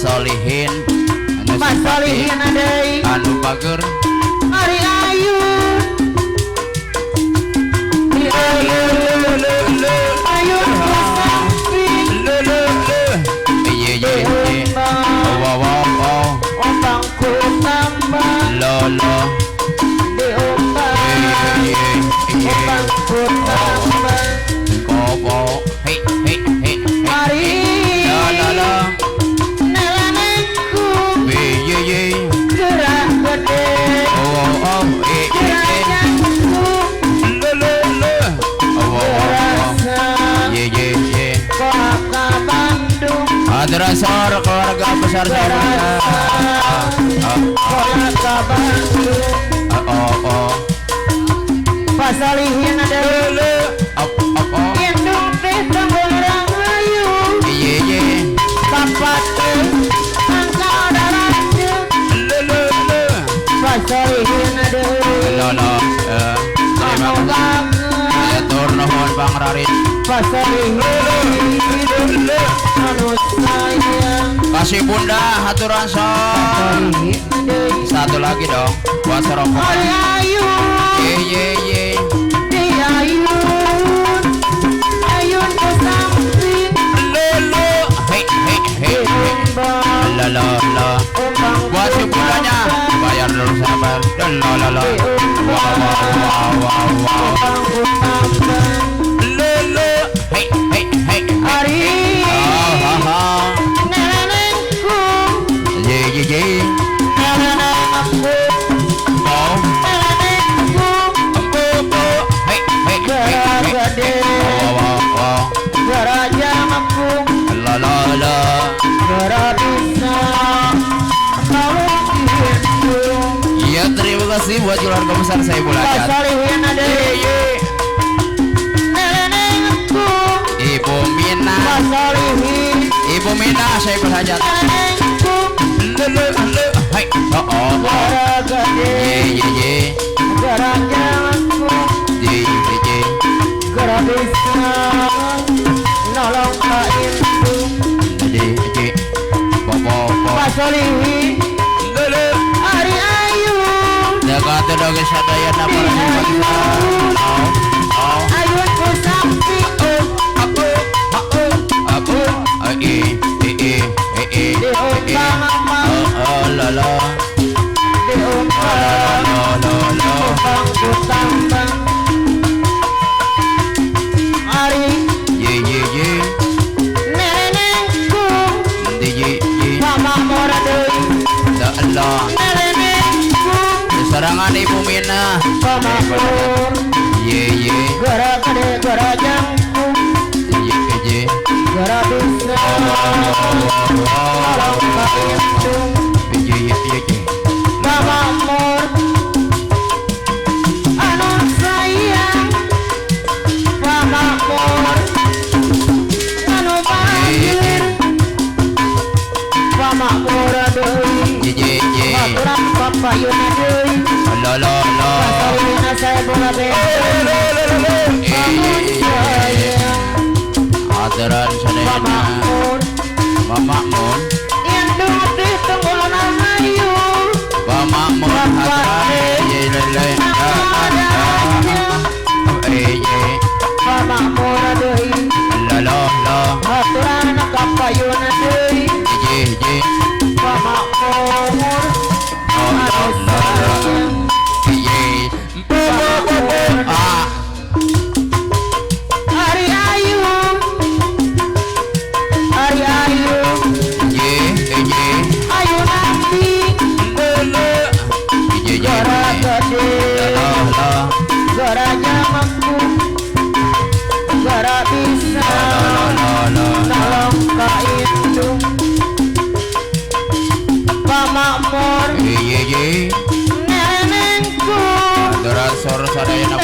Solihin Mas Solihin adai anu pager Ari Ayun Di Ayun Ayun Kusampi Ye wow Ombang Kutamba lo Di Ombang Kutamba kopo hey Ari la Nelanengku ye Gerak gede oh Gerak jangku Gerasa ye Kota Bandung Adrasor keluarga besar saya Kota Bandung Pak Solihin ada Indung teh temborang ayu ye Bapak teh angka ada lanjut Pak Solihin ada lo terima kasih tur nuhun Bang Rarin Pak Solihin anu sayang kasih bunda haturan son satu lagi dong buat serokok Ari Ayun ye Di Ayun Ayun Kusampi hey lo buat si bundanya bayar dulu sabar lo hey Ari Nelenengku ye Nelenengku oh Nelenengku hey Gerak gede wow Gerak jangku lo Gerak bisa Kalau dihitung iya terima kasih buat keluarga besar saya Pak belajar Solihin ada Nelenengku Ibu Mina Pak Solihin Ibu Mina saya belajar Nelenengku hai Gerak gede ye Gerak jangku Gerak bisa Nolong Pak Indung Pak Solihin Ari Ayun dekat doge sadaya nama Ayun Kusampi aku Di Ombang Amang lo Di Ombang Ombang Kutambang Ari ye Nelenengku Mama Mora Dewi Allah Nelenengku serangan Ibu Mina Mama Mor ye Gerak gede gerak jangku Gerak bisa Kalau Pak Indung Mama Mor Anu sayang Mama Mor Anu banjir Mama Mor Dewi Maturan Bapak Yuna Dewi lo Pasalina saya bola benteng Mama sayang aturan sadaya Mama Mor Mama Mun Indung teh tenggolan ayu Mama Mun aturan ye Mama Mor Dewi lo Maturan Bapak Yuna Dewi ye Mama Mor Anu sayang Ari Ayun Ayun Nanti Gerak gede Gerak jangku Gerak bisa Nolong Pak Indung Mama Mor Nenengku aturan sor sadaya